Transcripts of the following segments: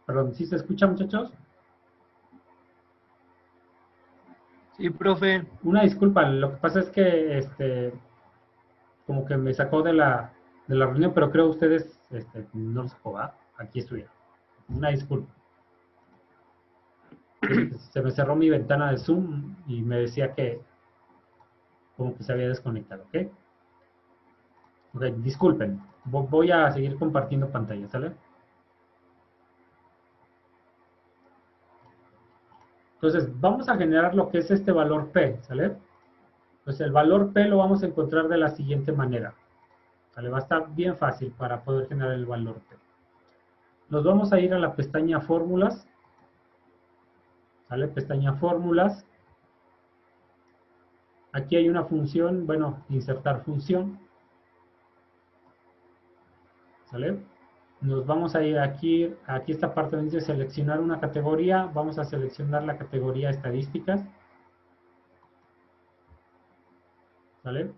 Perdón, ¿sí se escucha, muchachos? Sí, profe. Una disculpa, lo que pasa es que como que me sacó de la reunión, pero creo ustedes no lo sacó, ¿va? Aquí estuvieron. Una disculpa. Es que se me cerró mi ventana de Zoom y me decía que como que se había desconectado, ¿ok? Ok, disculpen. Voy a seguir compartiendo pantalla, ¿sale? Entonces, vamos a generar lo que es este valor P, ¿sale? Entonces, el valor P lo vamos a encontrar de la siguiente manera. ¿Sale? Va a estar bien fácil para poder generar el valor P. Nos vamos a ir a la pestaña Fórmulas. ¿Sale? Pestaña Fórmulas. Aquí hay una función, bueno, insertar función. ¿Sale? Nos vamos a ir aquí esta parte donde dice seleccionar una categoría. Vamos a seleccionar la categoría estadísticas. ¿Sale?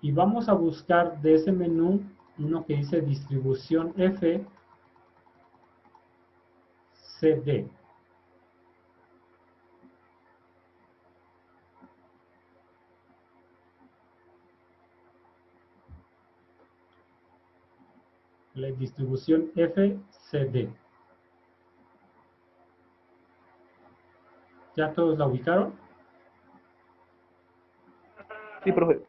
Y vamos a buscar de ese menú uno que dice distribución F, CD. La distribución F, CD. ¿Ya todos la ubicaron? Sí, profe.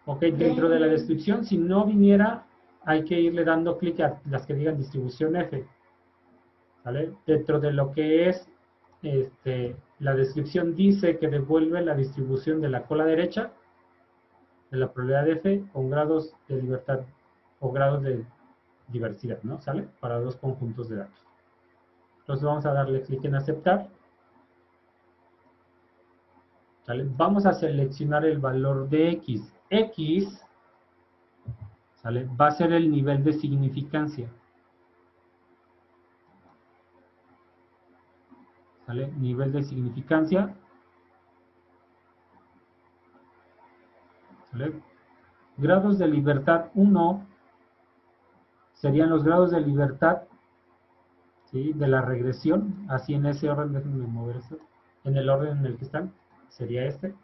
Ok, dentro de la descripción, si no viniera, hay que irle dando clic a las que digan distribución F. ¿Vale? Dentro de lo que es la descripción dice que devuelve la distribución de la cola derecha de la probabilidad F con grados de libertad o grados de diversidad, ¿no? ¿Sale? Para dos conjuntos de datos. Entonces vamos a darle clic en aceptar. ¿Sale? Vamos a seleccionar el valor de X. X, ¿sale? Va a ser el nivel de significancia. ¿Sale? Nivel de significancia. ¿Sale? Grados de libertad 1 serían los grados de libertad, ¿sí? De la regresión. Así en ese orden, déjenme mover esto. En el orden en el que están, sería este.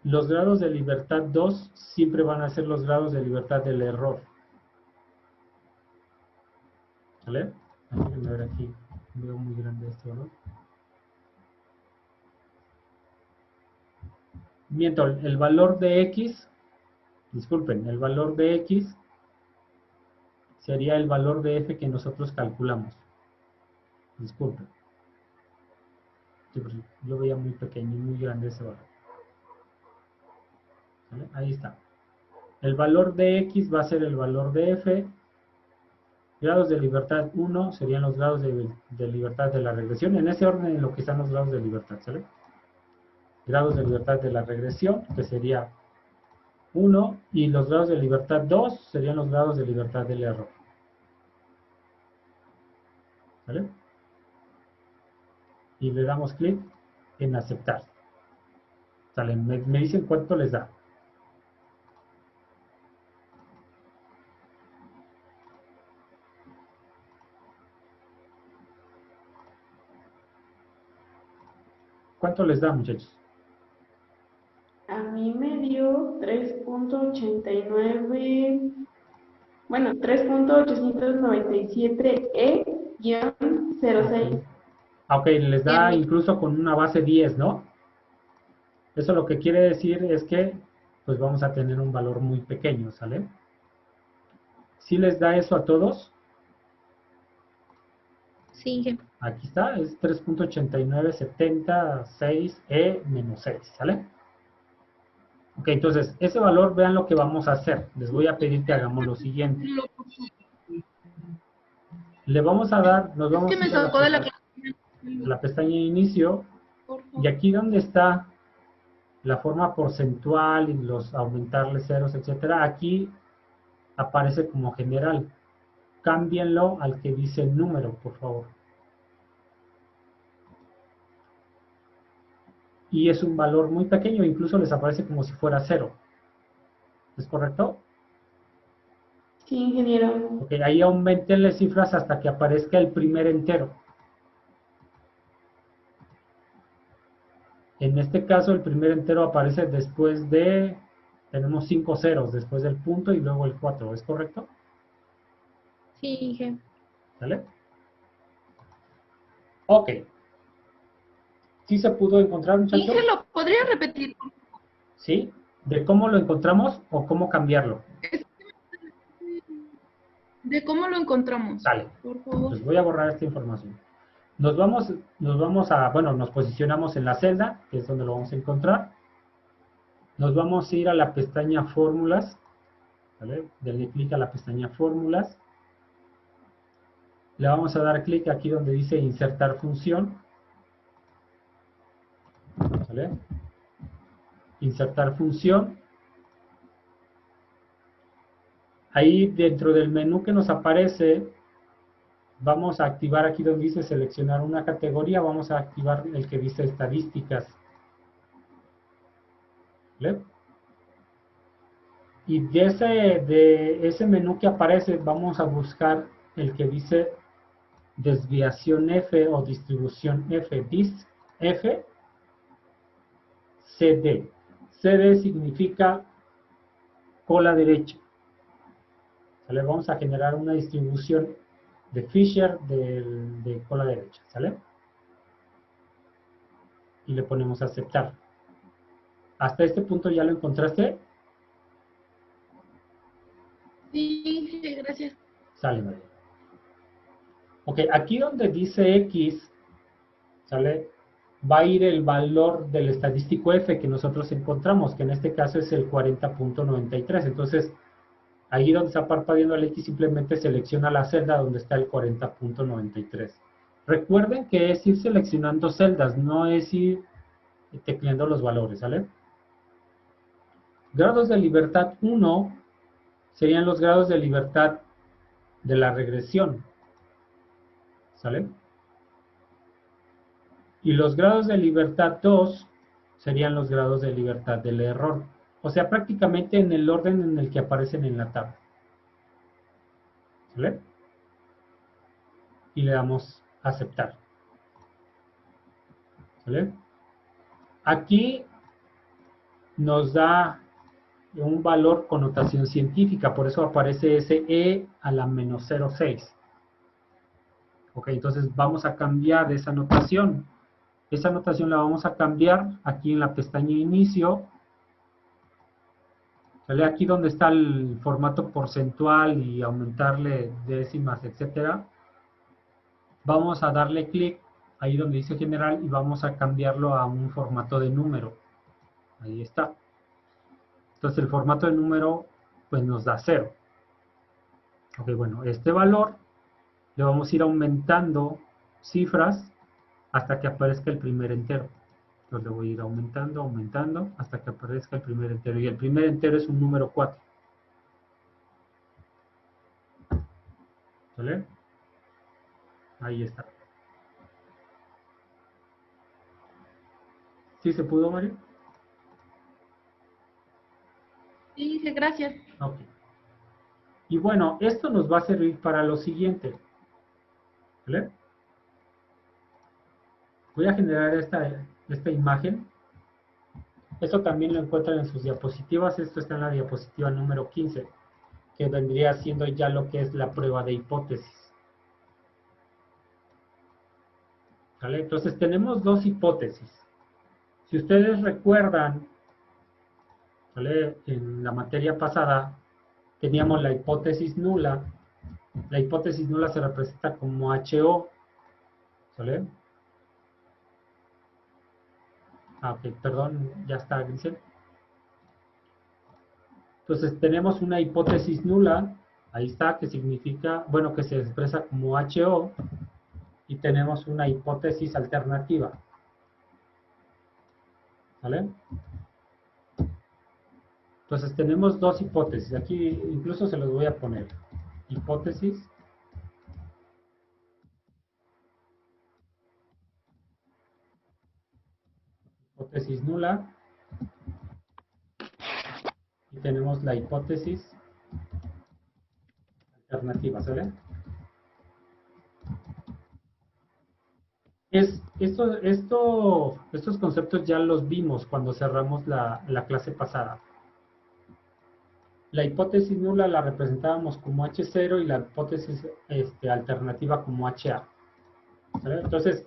Los grados de libertad 2 siempre van a ser los grados de libertad del error. ¿Vale? Déjenme ver aquí. Veo muy grande esto, ¿no? Miento, el valor de X, disculpen, el valor de X sería el valor de F que nosotros calculamos. Disculpen. Yo veía muy pequeño y muy grande ese valor. ¿Vale? Ahí está. El valor de X va a ser el valor de F. Grados de libertad 1 serían los grados de libertad de la regresión. En ese orden en lo que están los grados de libertad, ¿sale? Grados de libertad de la regresión, que sería 1, y los grados de libertad 2 serían los grados de libertad del error. ¿Vale? Y le damos clic en aceptar. ¿Sale? Me dicen cuánto les da. ¿Cuánto les da, muchachos? A mí me dio 3.89, bueno, 3.897E-06. Ok. Ok, les da incluso con una base 10, ¿no? Eso lo que quiere decir es que pues vamos a tener un valor muy pequeño, ¿sale? Si les da eso a todos, Sí. aquí está, es 3.8976E-6, ¿sale? Ok, entonces, ese valor, vean lo que vamos a hacer. Les voy a pedir que hagamos lo siguiente. Le vamos a dar, nos vamos a ir a la pestaña de inicio, y aquí donde está la forma porcentual y los aumentarle ceros, etcétera, aquí aparece como general. Cámbienlo al que dice número, por favor. Y es un valor muy pequeño, incluso les aparece como si fuera 0. ¿Es correcto? Sí, ingeniero. Ok, ahí aumenten las cifras hasta que aparezca el primer entero. En este caso, el primer entero aparece después de, tenemos 5 ceros, después del punto y luego el 4, ¿es correcto? Sí, Inge. ¿Vale? Ok. ¿Sí se pudo encontrar, muchachos? Inge, ¿lo podría repetir? ¿Sí? ¿De cómo lo encontramos o cómo cambiarlo? ¿De cómo lo encontramos? Sale. Por favor. Pues voy a borrar esta información. Nos vamos a, bueno, nos posicionamos en la celda, que es donde lo vamos a encontrar. Nos vamos a ir a la pestaña Fórmulas, ¿vale? Denle clic a la pestaña Fórmulas. Le vamos a dar clic aquí donde dice Insertar función, ¿vale? Insertar función. Ahí dentro del menú que nos aparece, vamos a activar aquí donde dice seleccionar una categoría, vamos a activar el que dice estadísticas. ¿Vale? Y de ese menú que aparece, vamos a buscar el que dice desviación F o distribución F, dis F, CD. CD significa cola derecha. ¿Sale? Vamos a generar una distribución de Fisher de cola derecha. ¿Sale? Y le ponemos a aceptar. ¿Hasta este punto ya lo encontraste? Sí, Inge, gracias. Sale, María. Ok, aquí donde dice X, ¿sale? Va a ir el valor del estadístico F que nosotros encontramos, que en este caso es el 40.93. Entonces, ahí donde está parpadeando el X, simplemente selecciona la celda donde está el 40.93. Recuerden que es ir seleccionando celdas, no es ir tecleando los valores, ¿sale? Grados de libertad 1 serían los grados de libertad de la regresión, ¿sale? Y los grados de libertad 2 serían los grados de libertad del error. O sea, prácticamente en el orden en el que aparecen en la tabla. ¿Vale? Y le damos a aceptar. ¿Vale? Aquí nos da un valor con notación científica, por eso aparece ese E a la menos 0,6. Ok, entonces vamos a cambiar esa notación. Esa notación la vamos a cambiar aquí en la pestaña Inicio. ¿Sale? Aquí donde está el formato porcentual y aumentarle décimas, etcétera. Vamos a darle clic ahí donde dice general y vamos a cambiarlo a un formato de número. Ahí está. Entonces el formato de número pues nos da 0. Ok, bueno, este valor le vamos a ir aumentando cifras hasta que aparezca el primer entero. Entonces le voy a ir aumentando, aumentando hasta que aparezca el primer entero. Y el primer entero es un número 4. ¿Vale? Ahí está. ¿Sí se pudo, Mario? Sí, Inge, gracias. Ok. Y bueno, esto nos va a servir para lo siguiente. ¿Vale? Voy a generar esta imagen. Esto también lo encuentran en sus diapositivas. Esto está en la diapositiva número 15, que vendría siendo ya lo que es la prueba de hipótesis. ¿Vale? Entonces tenemos dos hipótesis. Si ustedes recuerdan, ¿vale? En la materia pasada teníamos la hipótesis nula. La hipótesis nula se representa como HO. ¿Vale? Ah, ok, perdón, ya está, Grisel. Entonces tenemos una hipótesis nula, ahí está, que significa, bueno, que se expresa como HO, y tenemos una hipótesis alternativa. ¿Vale? Entonces tenemos dos hipótesis, aquí incluso se los voy a poner. Hipótesis nula, y tenemos la hipótesis alternativa, ¿sale? Estos conceptos ya los vimos cuando cerramos la clase pasada. La hipótesis nula la representábamos como H0 y la hipótesis alternativa como HA. ¿Vale? Entonces,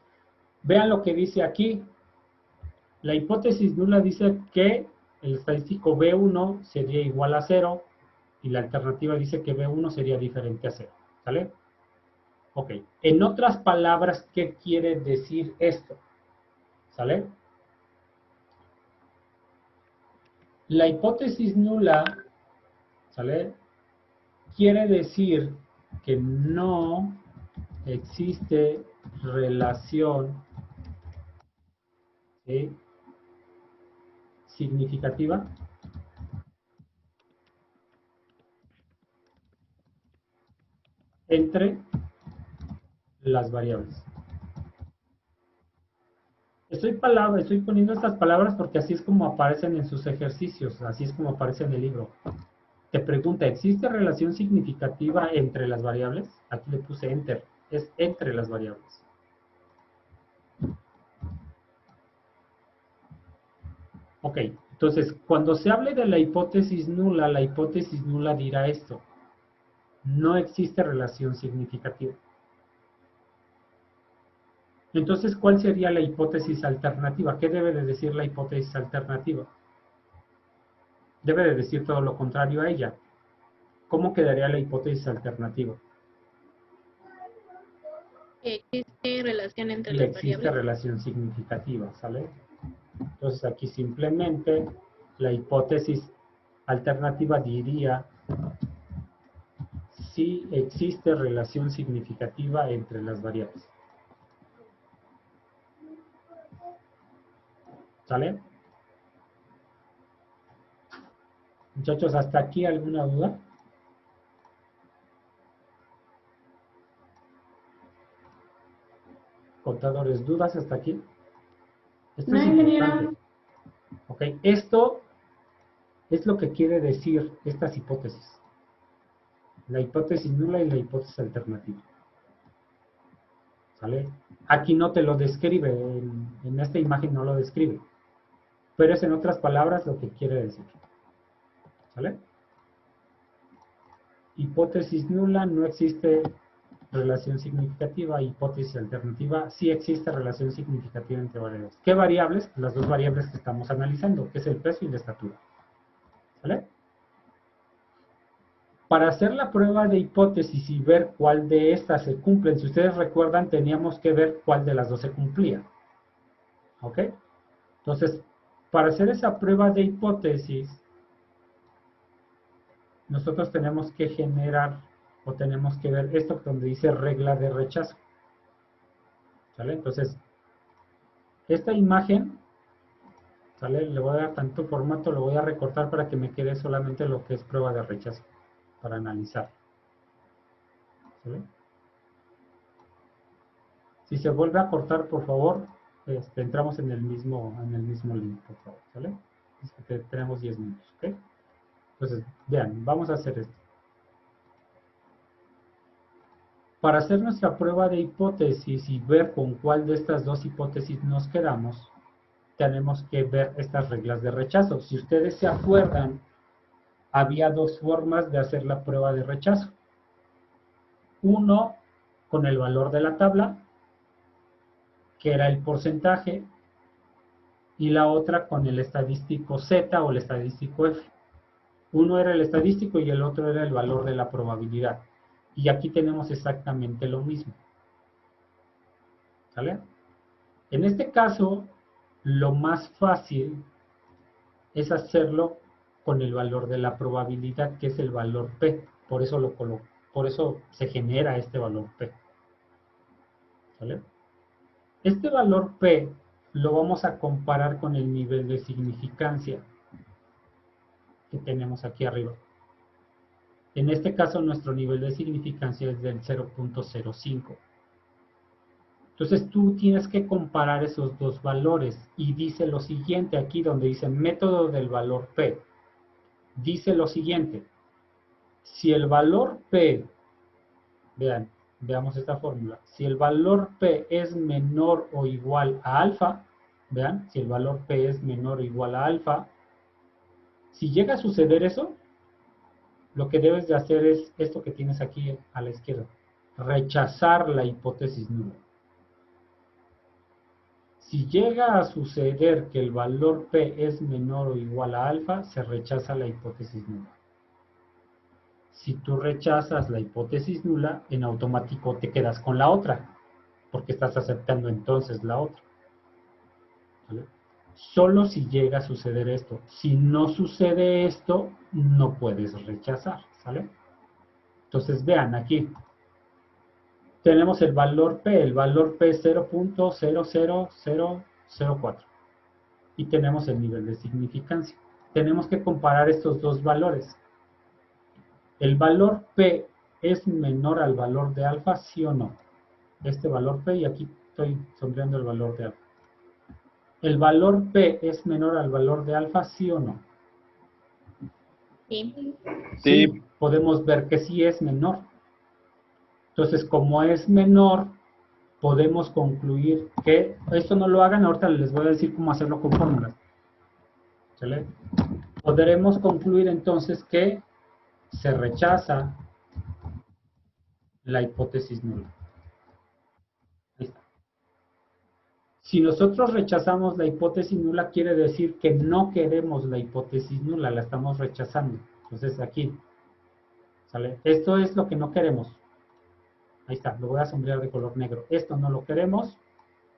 vean lo que dice aquí. La hipótesis nula dice que el estadístico B1 sería igual a 0 y la alternativa dice que B1 sería diferente a 0. ¿Sale? Ok. En otras palabras, ¿qué quiere decir esto? ¿Sale? La hipótesis nula, ¿sale? Quiere decir que no existe relación, ¿sí?, significativa entre las variables. Estoy poniendo estas palabras porque así es como aparecen en sus ejercicios, así es como aparece en el libro. Te pregunta, ¿existe relación significativa entre las variables? Aquí le puse enter, es entre las variables. Ok, entonces, cuando se hable de la hipótesis nula dirá esto. No existe relación significativa. Entonces, ¿cuál sería la hipótesis alternativa? ¿Qué debe de decir la hipótesis alternativa? Debe de decir todo lo contrario a ella. ¿Cómo quedaría la hipótesis alternativa? ¿Existe relación entre Y las existe variables? relación significativa, ¿sale? Entonces, aquí simplemente la hipótesis alternativa diría si existe relación significativa entre las variables. ¿Sale? Muchachos, ¿hasta aquí alguna duda? Contadores, ¿dudas hasta aquí? Esto No, es ingeniero. importante. Ok, esto es lo que quiere decir estas hipótesis. La hipótesis nula y la hipótesis alternativa. ¿Sale? Aquí no te lo describe, en esta imagen no lo describe. Pero es en otras palabras lo que quiere decir. ¿Sale? Hipótesis nula, no existe relación significativa. Hipótesis alternativa, sí existe relación significativa entre variables. ¿Qué variables? Las dos variables que estamos analizando, que es el peso y la estatura. ¿Vale? Para hacer la prueba de hipótesis y ver cuál de estas se cumplen, si ustedes recuerdan, teníamos que ver cuál de las dos se cumplía. ¿Ok? Entonces, para hacer esa prueba de hipótesis, nosotros tenemos que generar o tenemos que ver esto donde dice regla de rechazo. ¿Sale? Entonces, esta imagen, ¿sale? Le voy a dar tanto formato, lo voy a recortar para que me quede solamente lo que es prueba de rechazo, para analizar. ¿Sale? Si se vuelve a cortar, por favor, entramos en el mismo link, por favor, ¿sale? Es que tenemos 10 minutos, ¿ok? Entonces, vean, vamos a hacer esto. Para hacer nuestra prueba de hipótesis y ver con cuál de estas dos hipótesis nos quedamos, tenemos que ver estas reglas de rechazo. Si ustedes se acuerdan, había dos formas de hacer la prueba de rechazo. Uno, con el valor de la tabla, que era el porcentaje, y la otra con el estadístico Z o el estadístico F. Uno era el estadístico y el otro era el valor de la probabilidad. Y aquí tenemos exactamente lo mismo. ¿Sale? En este caso, lo más fácil es hacerlo con el valor de la probabilidad, que es el valor P. Por eso lo coloco. Por eso se genera este valor P. ¿Sale? Este valor P lo vamos a comparar con el nivel de significancia que tenemos aquí arriba. En este caso, nuestro nivel de significancia es del 0.05. Entonces, tú tienes que comparar esos dos valores. Y dice lo siguiente aquí, donde dice método del valor P. Dice lo siguiente. Si el valor P Vean, veamos esta fórmula. Si el valor P es menor o igual a alfa, vean, si el valor P es menor o igual a alfa, si llega a suceder eso, lo que debes de hacer es esto que tienes aquí a la izquierda, rechazar la hipótesis nula. Si llega a suceder que el valor P es menor o igual a alfa, se rechaza la hipótesis nula. Si tú rechazas la hipótesis nula, en automático te quedas con la otra, porque estás aceptando entonces la otra. ¿Vale? Solo si llega a suceder esto. Si no sucede esto, no puedes rechazar. ¿Sale? Entonces vean aquí. Tenemos el valor P es 0.00004. Y tenemos el nivel de significancia. Tenemos que comparar estos dos valores. ¿El valor P es menor al valor de alfa, sí o no? Este valor P, y aquí estoy sombreando el valor de alfa. ¿El valor P es menor al valor de alfa, sí o no? Sí. Sí, podemos ver que sí es menor. Entonces, como es menor, podemos concluir que, esto no lo hagan, ahorita les voy a decir cómo hacerlo con fórmulas. ¿Sale? Podremos concluir entonces que se rechaza la hipótesis nula. Ahí está. Si nosotros rechazamos la hipótesis nula, quiere decir que no queremos la hipótesis nula, la estamos rechazando. Entonces aquí, ¿sale? Esto es lo que no queremos. Ahí está, lo voy a sombrear de color negro. Esto no lo queremos.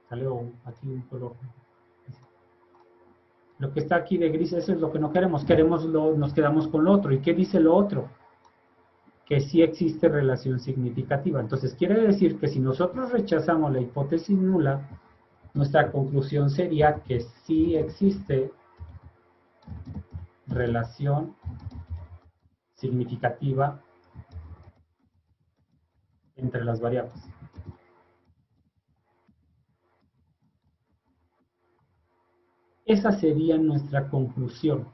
¿Sale? O aquí un color. Lo que está aquí de gris, eso es lo que no queremos. Nos quedamos con lo otro. ¿Y qué dice lo otro? Que sí existe relación significativa. Entonces quiere decir que si nosotros rechazamos la hipótesis nula, nuestra conclusión sería que sí existe relación significativa entre las variables. Esa sería nuestra conclusión.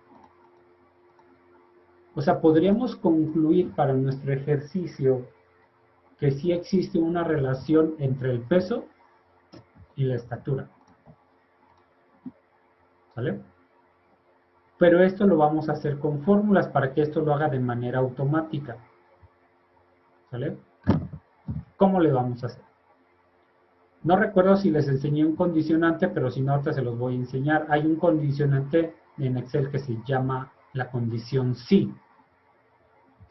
O sea, podríamos concluir para nuestro ejercicio que sí existe una relación entre el peso y la estatura. ¿Sale? Pero esto lo vamos a hacer con fórmulas para que esto lo haga de manera automática. ¿Sale? ¿Cómo le vamos a hacer? No recuerdo si les enseñé un condicionante, pero si no, ahorita se los voy a enseñar. Hay un condicionante en Excel que se llama la condición sí.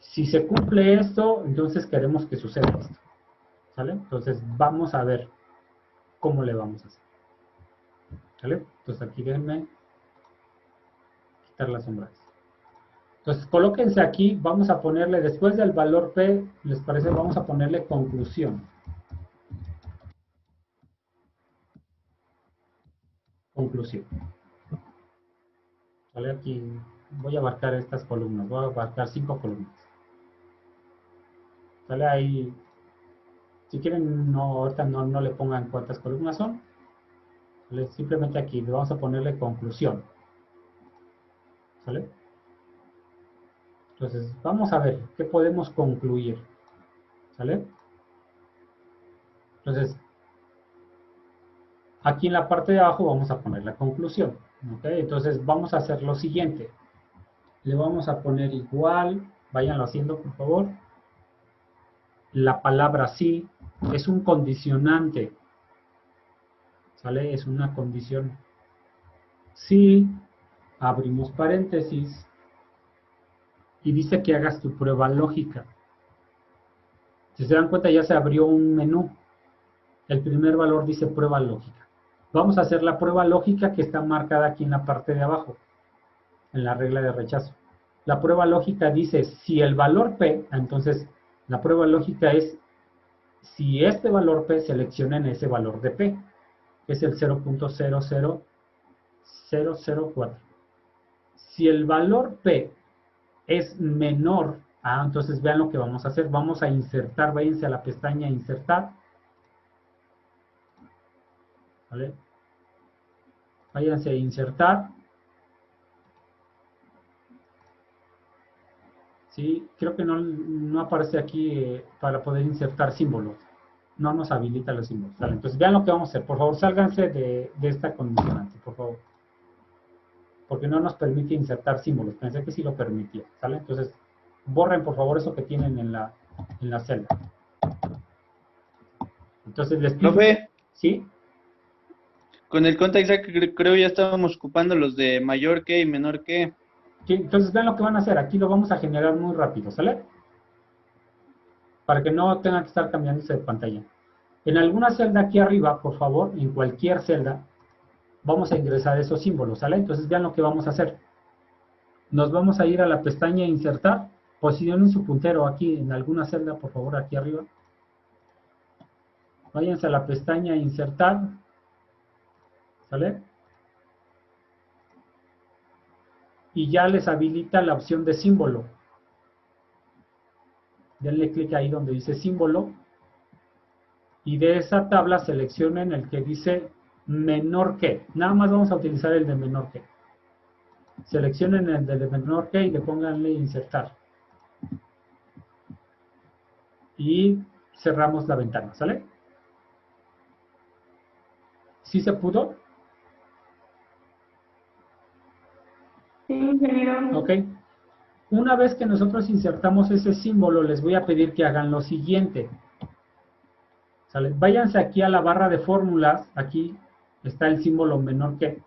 Si se cumple esto, entonces queremos que suceda esto. ¿Sale? Entonces vamos a ver cómo le vamos a hacer. ¿Sale? Entonces aquí déjenme quitar las sombras. Entonces colóquense aquí, vamos a ponerle, después del valor P, ¿les parece? Vamos a ponerle conclusión. Conclusión. ¿Sale? Aquí voy a abarcar estas columnas, voy a abarcar 5 columnas. ¿Sale? Ahí, si quieren, no, ahorita no le pongan cuántas columnas son. ¿Sale? Simplemente aquí le vamos a ponerle conclusión. ¿Sale? Entonces, vamos a ver qué podemos concluir. ¿Sale? Entonces, aquí en la parte de abajo vamos a poner la conclusión. ¿Ok? Entonces, vamos a hacer lo siguiente. Le vamos a poner igual, váyanlo haciendo por favor. La palabra sí es un condicionante. ¿Sale? Es una condición. Sí, abrimos paréntesis y dice que hagas tu prueba lógica. Si se dan cuenta ya se abrió un menú. El primer valor dice prueba lógica. Vamos a hacer la prueba lógica que está marcada aquí en la parte de abajo, en la regla de rechazo. La prueba lógica dice si el valor P, entonces la prueba lógica es si este valor P selecciona en ese valor de P, que es el 0.00004. Si el valor P es menor a, entonces vean lo que vamos a hacer. Vamos a insertar, váyanse a la pestaña insertar. ¿Vale? Váyanse a insertar. ¿sí? Creo que no aparece aquí para poder insertar símbolos. No nos habilita los símbolos. ¿Sale? Entonces vean lo que vamos a hacer. Por favor, sálganse de esta condicionante, por favor. Porque no nos permite insertar símbolos. Pensé que sí lo permitía. ¿Sale? Entonces, borren por favor eso que tienen en la celda. Entonces les pido... Profe, ¿Sí? con el contact creo ya estábamos ocupando los de mayor que y menor que. Sí, entonces vean lo que van a hacer. Aquí lo vamos a generar muy rápido. ¿Sale? Para que no tengan que estar cambiándose de pantalla. En alguna celda aquí arriba, por favor, en cualquier celda, vamos a ingresar esos símbolos, ¿sale? Entonces vean lo que vamos a hacer. Nos vamos a ir a la pestaña Insertar. Posicionen su puntero aquí en alguna celda, por favor, aquí arriba. Váyanse a la pestaña Insertar. ¿Sale? Y ya les habilita la opción de símbolo. Denle clic ahí donde dice símbolo. Y de esa tabla seleccionen el que dice menor que. Nada más vamos a utilizar el de menor que. Seleccionen el de menor que y le pónganle insertar. Y cerramos la ventana, ¿sale? ¿Sí se pudo? Sí, ingeniero. Ok. Una vez que nosotros insertamos ese símbolo, les voy a pedir que hagan lo siguiente. ¿Sale? Váyanse aquí a la barra de fórmulas. Aquí está el símbolo menor que.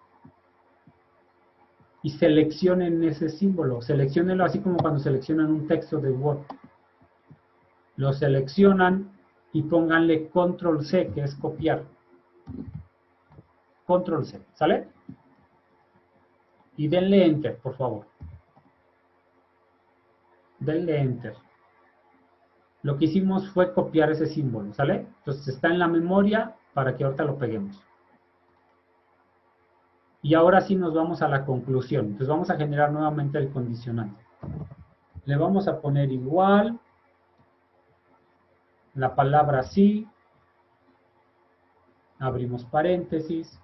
Y seleccionen ese símbolo. Selecciónenlo así como cuando seleccionan un texto de Word. Lo seleccionan y pónganle Control C, que es copiar. Control C, ¿sale? Y denle Enter, por favor. Denle Enter. Lo que hicimos fue copiar ese símbolo, ¿sale? Entonces está en la memoria para que ahorita lo peguemos. Y ahora sí nos vamos a la conclusión. Entonces vamos a generar nuevamente el condicionante. Le vamos a poner igual la palabra sí. Abrimos paréntesis.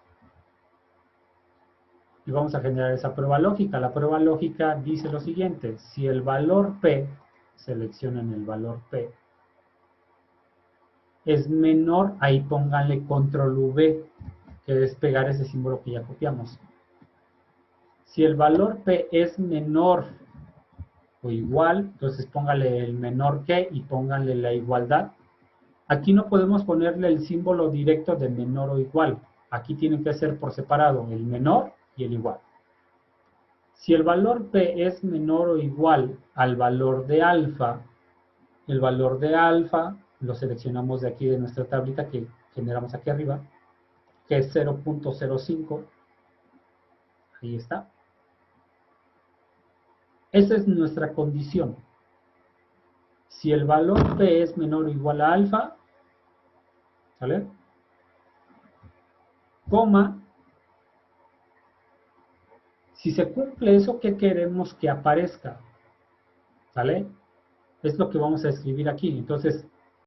Y vamos a generar esa prueba lógica. La prueba lógica dice lo siguiente. Si el valor P, seleccionen el valor P, es menor, ahí pónganle control V, que es pegar ese símbolo que ya copiamos. Si el valor P es menor o igual, entonces pónganle el menor que y pónganle la igualdad. Aquí no podemos ponerle el símbolo directo de menor o igual. Aquí tienen que ser por separado el menor y el igual. Si el valor P es menor o igual al valor de alfa, el valor de alfa lo seleccionamos de aquí de nuestra tablita que generamos aquí arriba, que es 0.05. Ahí está. Esa es nuestra condición. Si el valor P es menor o igual a alfa, ¿sale? Coma. Si se cumple eso, ¿qué queremos que aparezca? ¿Sale? Es lo que vamos a escribir aquí. Entonces,